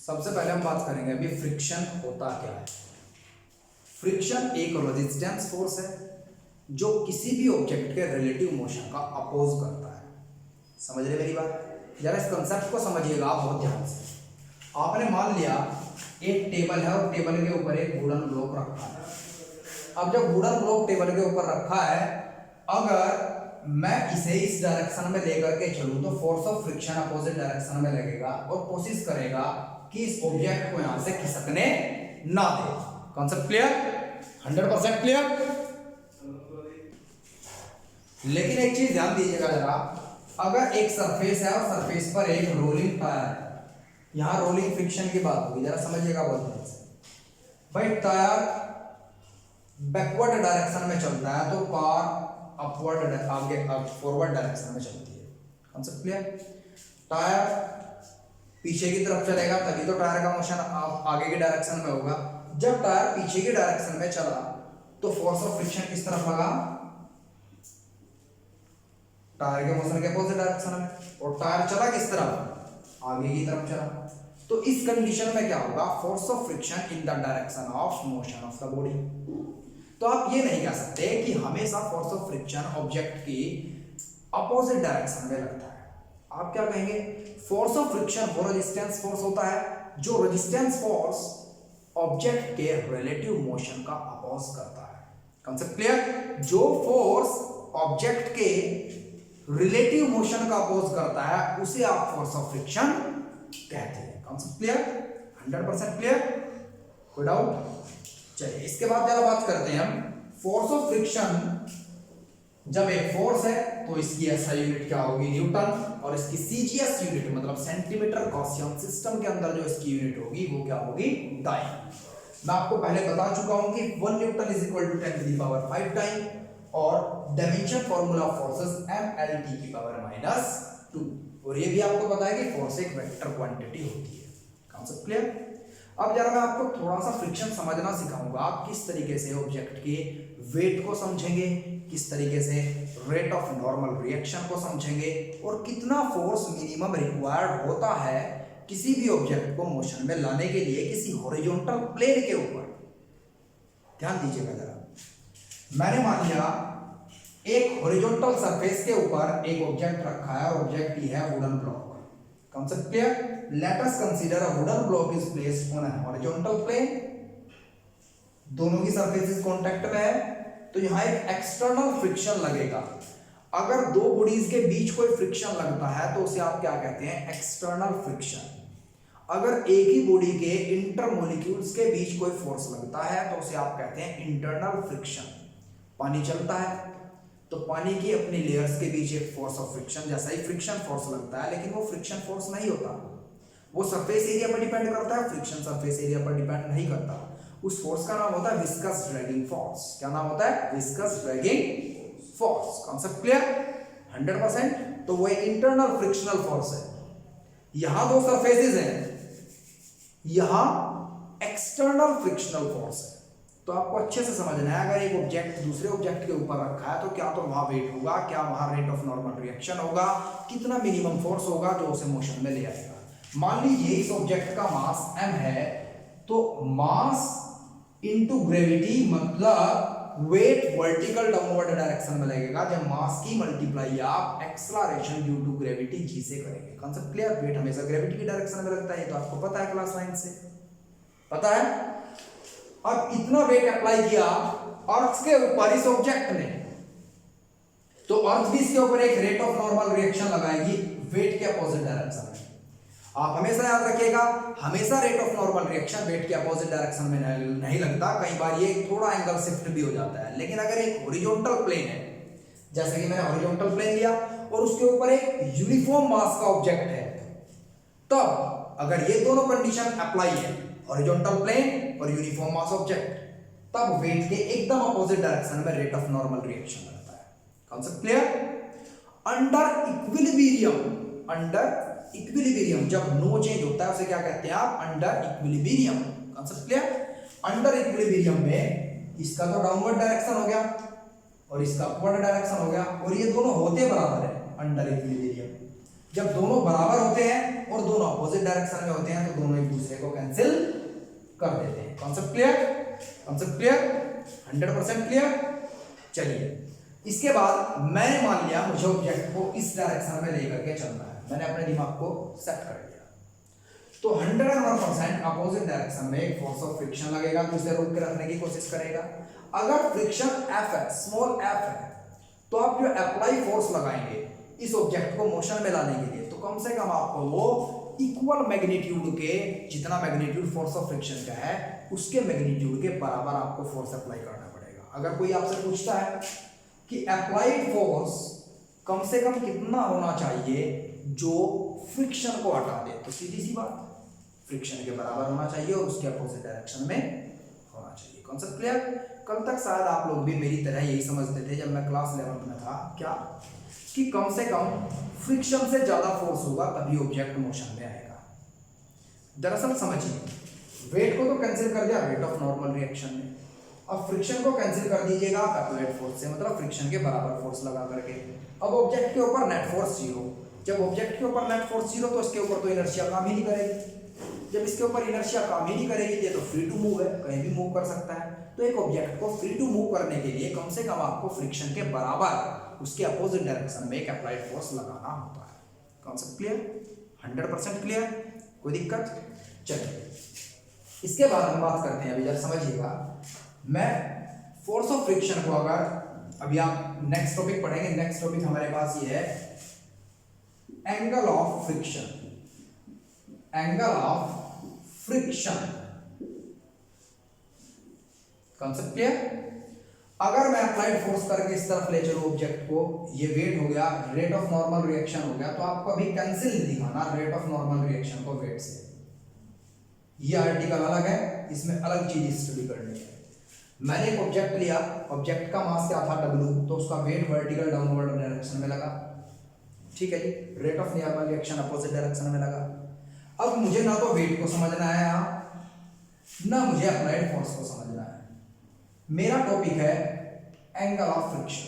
सबसे पहले हम बात करेंगे अभी फ्रिक्शन होता क्या है। फ्रिक्शन एक रेजिस्टेंस फोर्स है जो किसी भी ऑब्जेक्ट के रिलेटिव मोशन का अपोज करता है। समझ रहे मेरी बात? जरा इस कंसेप्ट को समझिएगा आप बहुत ध्यान से। आपने मान लिया एक टेबल है और टेबल के ऊपर एक वुडन ब्लॉक रखा है। अब जब वुडन ब्लॉक टेबल के ऊपर रखा है, अगर मैं इसे इस डायरेक्शन में लेकर के चलूं तो force of friction opposite direction में लगेगा और कोशिश करेगा कि इस ऑब्जेक्ट को यहां से खिसकने ना दे। Concept clear? 100% क्लियर? लेकिन एक चीज ध्यान दीजिएगा जरा, अगर एक सरफेस है और सरफेस पर एक रोलिंग टायर है, यहां रोलिंग फ्रिक्शन की बात होगी, जरा समझिएगा बहुत ध्यान से। भाई टायर बैकवर्ड डायरेक्शन में चलता है तो कार अपवर्ड आगे फॉरवर्ड डायरेक्शन में चलती है। Concept clear? टायर पीछे की तरफ चलेगा तभी तो टायर का मोशन आगे की डायरेक्शन में होगा। जब टायर पीछे की डायरेक्शन में चला तो फोर्स ऑफ फ्रिक्शन किस तरफ लगा? टायर के मोशन के अपोजिट डायरेक्शन में। और टायर चला किस तरफ? आगे की तरफ चला। तो इस कंडीशन में क्या होगा? Force of friction in the direction of motion of the body. तो आप ये नहीं कह सकते कि हमेशा फोर्स ऑफ फ्रिक्शन ऑब्जेक्ट की अपोजिट डायरेक्शन में लगता है। आप क्या कहेंगे? फोर्स ऑफ फ्रिक्शन वो रेजिस्टेंस फोर्स होता है जो रेजिस्टेंस फोर्स ऑब्जेक्ट के रिलेटिव मोशन का अपोज करता है। Concept clear? जो फोर्स ऑब्जेक्ट के रिलेटिव मोशन का अपोज करता है उसे आप फोर्स ऑफ फ्रिक्शन कहते हैं। Concept clear? 100% क्लियर? कोई डाउट? चलिए इसके बाद जरा बात करते हैं हम फोर्स ऑफ फ्रिक्शन। जब एक फोर्स है तो इसकी एसआई यूनिट क्या होगी? न्यूटन। और इसकी सीजीएस यूनिट मतलब सेंटीमीटर गॉसियन सिस्टम के अंदर जो इसकी यूनिट होगी वो क्या होगी? डाइन। मैं आपको पहले बता चुका हूं कि 1 newton is equal to 10 to the power 5 time और dimension formula of forces mLT की पावर -2। और ये भी आपको पता है कि फोर्स एक वेक्टर क्वांटिटी होती है। Concept clear? अब जरा मैं आपको थोड़ा सा फ्रिक्शन समझना सिखाऊंगा। आप किस तरीके से ऑब्जेक्ट के वेट को समझेंगे, किस तरीके से रेट ऑफ नॉर्मल रिएक्शन को समझेंगे और कितना फोर्स मिनिमम रिक्वायर्ड होता है किसी भी ऑब्जेक्ट को मोशन में लाने के लिए किसी हॉरिजॉन्टल प्लेन के ऊपर। ध्यान दीजिएगा जरा, मैंने मान लिया एक हॉरिजॉन्टल सरफेस के ऊपर एक ऑब्जेक्ट रखा है और ऑब्जेक्ट ही है wooden block. Concept clear? Let us consider a wooden block is placed on a horizontal plane. दोनों की सरफेसेस कांटेक्ट में है तो यहाँ एक एक्सटर्नल फ्रिक्शन लगेगा। अगर दो बॉडीज के बीच कोई फ्रिक्शन लगता है तो उसे आप क्या कहते हैं? External friction. अगर एक ही बॉडी के इंटरमोलिक्यूल्स के बीच कोई फोर्स लगता है तो उसे आप कहते हैं इंटरनल फ्रिक्शन। पानी चलता है तो पानी की अपनी लेयर्स के बीच एक फोर्स ऑफ फ्रिक्शन जैसा ही फ्रिक्शन फोर्स लगता है, लेकिन वो फ्रिक्शन फोर्स नहीं होता, वो सरफेस एरिया पर डिपेंड करता है। फ्रिक्शन सरफेस एरिया पर डिपेंड नहीं करता। उस फोर्स का नाम होता है विस्कस ड्रैगिंग फोर्स। क्या नाम होता है? Viscous dragging force. Concept clear? 100%। तो वो एक इंटरनल फ्रिक्शनल फोर्स है। यहां दो सरफेसेस हैं, यहां एक्सटर्नल फ्रिक्शनल फोर्स है। तो आपको अच्छे से समझना है, अगर एक ऑब्जेक्ट दूसरे ऑब्जेक्ट के ऊपर रखा है तो क्या तो वहां वेट होगा, क्या वहां रेट ऑफ नॉर्मल रिएक्शन होगा, कितना मिनिमम फोर्स होगा जो उसे मोशन में ले आएगा। मान लीजिए इस ऑब्जेक्ट का मास m है तो मास इनटू ग्रेविटी मतलब वेट वर्टिकल डाउनवर्ड डायरेक्शन में लगेगा जब मास की मल्टीप्लाई आप acceleration due to gravity g से करेंगे। Concept clear? वेट हमेशा ग्रेविटी की डायरेक्शन में लगता है, ये तो आपको पता है क्लास 9 से, पता है। अब इतना वेट अप्लाई किया अर्थ के ऊपर इस ऑब्जेक्ट ने, तो अर्थ भी इसके ऊपर एक रेट ऑफ नॉर्मल रिएक्शन लगाएगी वेट के अपोजिट डायरेक्शन में। आप हमेशा याद रखिएगा, हमेशा rate of normal reaction weight के अपोजिट डायरेक्शन में नहीं लगता, कई बार ये थोड़ा एंगल शिफ्ट भी हो जाता है। लेकिन अगर एक हॉरिजॉन्टल प्लेन है, जैसे कि मैंने हॉरिजॉन्टल प्लेन लिया और उसके ऊपर एक यूनिफॉर्म मास का ऑब्जेक्ट है, तब अगर ये दोनों कंडीशन अप्लाई है, हॉरिजॉन्टल प्लेन और यूनिफॉर्म मास ऑब्जेक्ट, तब वेट के एकदम अपोजिट डायरेक्शन में रेट ऑफ नॉर्मल रिएक्शन लगता है। Concept clear? अंडर इक्विलिब्रियम जब नो चेंज होता है उसे क्या कहते हैं आप? Under equilibrium. Concept clear? Under equilibrium में इसका तो डाउनवर्ड डायरेक्शन हो गया और इसका अपवर्ड डायरेक्शन हो गया और ये दोनों होते बराबर है अंडर इक्विलिब्रियम। जब दोनों बराबर होते हैं और दोनों अपोजिट अपोजिट डायरेक्शन में होते हैं तो दोनों एक दूसरे को कैंसिल कर देते हैं। Concept clear? Concept clear? 100% clear? चलिए इसके बाद मैंने मान लिया मुझे ऑब्जेक्ट को इस डायरेक्शन में लेकर के चलना है, मैंने अपने दिमाग को सेट कर लिया, तो 101% अपोजिट डायरेक्शन में एक फोर्स ऑफ फ्रिक्शन लगेगा तो उसे रोक के रखने की कोशिश करेगा। अगर फ्रिक्शन एफ है, स्मॉल एफ है, तो आप जो अप्लाई फोर्स लगाएंगे इस ऑब्जेक्ट को मोशन में लाने के लिए, तो कम से कम आपको वो इक्वल मैग्नीट्यूड के, जितना मैग्नीट्यूड फोर्स ऑफ फ्रिक्शन का है उसके मैग्नीट्यूड के बराबर आपको फोर्स अप्लाई करना पड़ेगा। अगर कोई आपसे पूछता है कि अप्लाइड फोर्स कम से कम कितना होना चाहिए जो फ्रिक्शन को हटा दे, तो सीधी सी बात फ्रिक्शन के बराबर होना चाहिए और उसके अपोजिट डायरेक्शन में होना चाहिए। Concept clear? कल तक शायद आप लोग भी मेरी तरह यही समझते थे जब मैं क्लास 11 में था, क्या कि कम से कम फ्रिक्शन से ज्यादा फोर्स होगा तभी ऑब्जेक्ट मोशन में आएगा। दरअसल समझिए, वेट को तो कैंसिल कर दिया रेट ऑफ नॉर्मल रिएक्शन में, अब फ्रिक्शन को कैंसिल कर दीजिएगा अप्लाइड फोर्स से, मतलब फ्रिक्शन के बराबर फोर्स लगा करके। अब ऑब्जेक्ट के ऊपर नेट फोर्स 0, जब ऑब्जेक्ट के ऊपर नेट फोर्स 0 तो इसके ऊपर तो इनर्शिया काम ही नहीं करेगी, जब इसके ऊपर इनर्शिया काम ही नहीं करेगी, ये तो फ्री टू मूव है, कहीं भी मूव कर सकता है। तो एक ऑब्जेक्ट को फ्री टू मूव करने के लिए कम से कम आपको फ्रिक्शन के बराबर उसके अपोजिट डायरेक्शन में एक अप्लाइड फोर्स लगाना होता है। Concept clear? 100% क्लियर? कोई दिक्कत? चलिए इसके बाद हम बात करते हैं, अभी जरा समझिएगा, मैं फोर्स ऑफ फ्रिक्शन को अगर अभी आप नेक्स्ट टॉपिक पढ़ेंगे, नेक्स्ट टॉपिक हमारे पास ये है angle of friction. Angle of friction, concept clear? अगर मैं अप्लाइड फोर्स करके इस तरफ ले चलूं ऑब्जेक्ट को, ये वेट हो गया, रेट ऑफ नॉर्मल रिएक्शन हो गया, तो आपको अभी कैंसिल नहीं दिखाना रेट ऑफ नॉर्मल रिएक्शन को वेट से, ये आर्टिकल अलग है, इसमें अलग चीज स्टडी करनी है। मैंने एक ऑब्जेक्ट लिया, ऑब्जेक्ट का मास क्या था W, तो उसका वेट वर्टिकल डाउनवर्ड डायरेक्शन में लगा, ठीक है जी, rate of normal reaction opposite direction में लगा। अब मुझे ना तो वेट को समझना है यहाँ, ना मुझे अप्लाइड फोर्स को समझना है, मेरा टॉपिक है एंगल ऑफ फ्रिक्शन।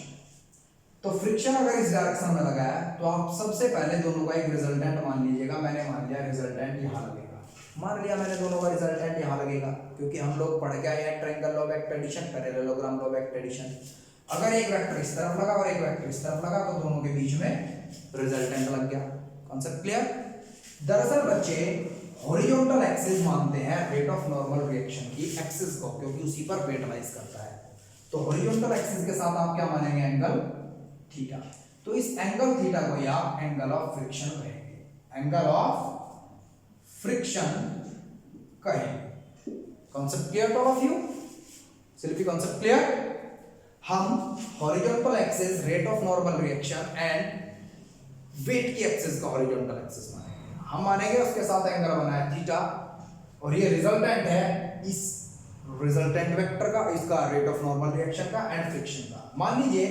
तो फ्रिक्शन अगर इस डायरेक्शन में लगा है तो आप सबसे पहले दोनों का एक रिजल्टेंट मान लीजिएगा। मैंने मान लिया रिजल्टेंट यहाँ लगेगा, मान लिया मैंने दोनों का रिजल्टेंट यहाँ लगेगा, क्योंकि हम लोग पढ़ गए हैं triangle law of expedition, parallelogram law of expedition. अगर एक वेक्टर इस तरफ लगा और एक वेक्टर इस तरफ लगा तो दोनों के बीच में रिजल्टेंट लग गया। Concept clear? दरअसल बच्चे हॉरिजॉन्टल एक्सिस मानते हैं रेट ऑफ नॉर्मल रिएक्शन की एक्सिस को, क्योंकि उसी पर वेट लाइज करता है। तो हॉरिजॉन्टल एक्सिस के साथ आप क्या मानेंगे? Angle theta. तो इस एंगल थीटा को आप एंगल ऑफ फ्रिक्शन कहेंगे, एंगल ऑफ फ्रिक्शन कहेंगे। Concept clear to all of you? सिर्फ कॉन्सेप्ट क्लियर? हम horizontal axis rate of normal reaction and weight की एक्सिस का हॉरिजॉन्टल एक्सिस मानेंगे। हम मानेंगे उसके साथ एंगल बना है थीटा, और ये रिजल्टेंट है इस रिजल्टेंट वेक्टर का, इसका रेट ऑफ नॉर्मल रिएक्शन का एंड फ्रिक्शन का। मान लीजिए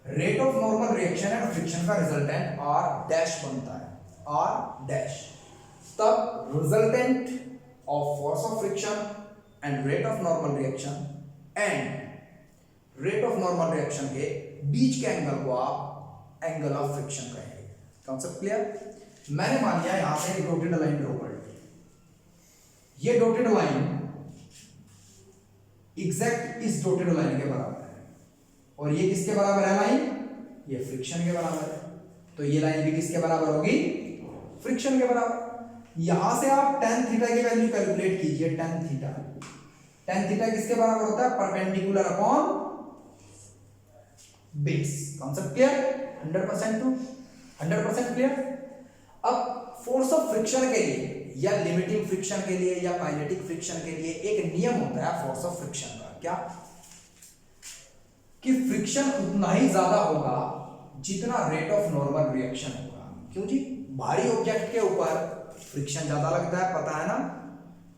rate of normal reaction and friction का रिजल्टेंट आर डैश बनता है, आर डैश, तब resultant of force of friction and rate of normal reaction and rate of normal reaction के बीच के एंगल को आप एंगल ऑफ फ्रिक्शन कहेंगे। Concept clear? मैंने मान लिया यहां से एक डॉटेड लाइन ड्रॉ कर ली, ये डॉटेड लाइन एग्जैक्ट इस डॉटेड लाइन के बराबर है, और ये किसके बराबर है लाइन? ये फ्रिक्शन के बराबर है। तो ये लाइन भी किसके बराबर होगी? फ्रिक्शन के बराबर। यहां से आप tan थीटा की वैल्यू कैलकुलेट कीजिए, tan थीटा किसके बराबर होता है? Perpendicular upon base. Concept clear? 100% clear? अब फोर्स ऑफ फ्रिक्शन के लिए या लिमिटिंग फ्रिक्शन के लिए या काइनेटिक फ्रिक्शन के लिए एक नियम होता है फोर्स ऑफ फ्रिक्शन का, क्या? कि फ्रिक्शन उतना ही ज्यादा होगा जितना रेट ऑफ नॉर्मल रिएक्शन होगा। क्यों जी? भारी ऑब्जेक्ट के ऊपर फ्रिक्शन ज्यादा लगता है, पता है ना?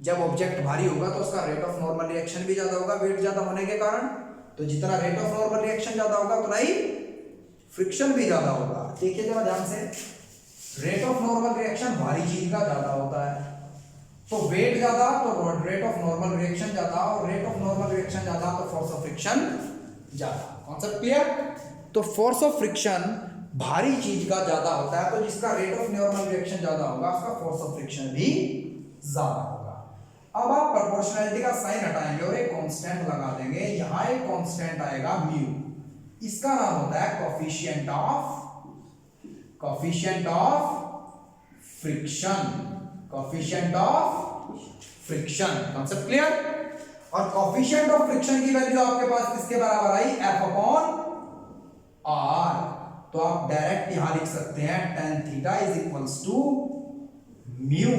जब ऑब्जेक्ट भारी होगा तो उसका रेट ऑफ नॉर्मल रिएक्शन भी ज्यादा होगा वेट ज्यादा होने के कारण। तो जितना रेट ऑफ नॉर्मल रिएक्शन ज्यादा होगा उतना ही फ्रिक्शन भी ज्यादा होगा। देखिए जरा ध्यान से, रेट ऑफ नॉर्मल रिएक्शन भारी चीज का ज्यादा होता है, तो वेट ज्यादा तो रेट ऑफ नॉर्मल रिएक्शन ज्यादा, और रेट ऑफ नॉर्मल रिएक्शन ज्यादा तो फोर्स ऑफ फ्रिक्शन ज्यादा। Concept clear? तो फोर्स ऑफ फ्रिक्शन भारी चीज का ज्यादा होता है, तो जिसका रेट ऑफ नॉर्मल रिएक्शन ज्यादा होगा उसका फोर्स ऑफ फ्रिक्शन भी ज्यादा होगा। अब आप प्रोपोर्शनैलिटी का साइन हटाएंगे और एक कांस्टेंट लगा देंगे, यहां एक कांस्टेंट आएगा म्यू, इसका नाम होता है coefficient of friction, coefficient of friction. Concept clear? और कोफिशिएंट ऑफ फ्रिक्शन की वैल्यू आपके पास किसके बराबर आई? F upon R। तो आप डायरेक्ट यहां लिख सकते हैं tan theta is equals to mu.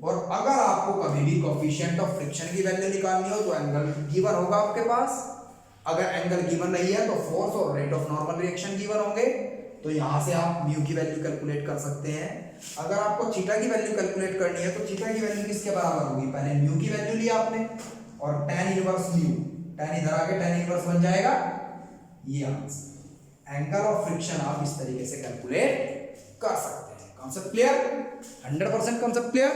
और अगर आपको कभी भी कोफिशिएंट ऑफ फ्रिक्शन की वैल्यू निकालनी हो तो एंगल गिवन होगा आपके पास, अगर एंगल गिवन नहीं है तो फोर्स और rate of normal reaction given होंगे, तो यहां से आप म्यू की वैल्यू कैलकुलेट कर सकते हैं। अगर आपको थीटा की वैल्यू कैलकुलेट करनी है तो थीटा की वैल्यू किसके बराबर होगी? पहले म्यू की वैल्यू ली आपने और tan इनवर्स म्यू, tan इधर आके tan इनवर्स बन जाएगा, ये आंसर। एंगल ऑफ फ्रिक्शन आप इस तरीके से कैलकुलेट कर सकते हैं। Concept clear? 100% concept clear?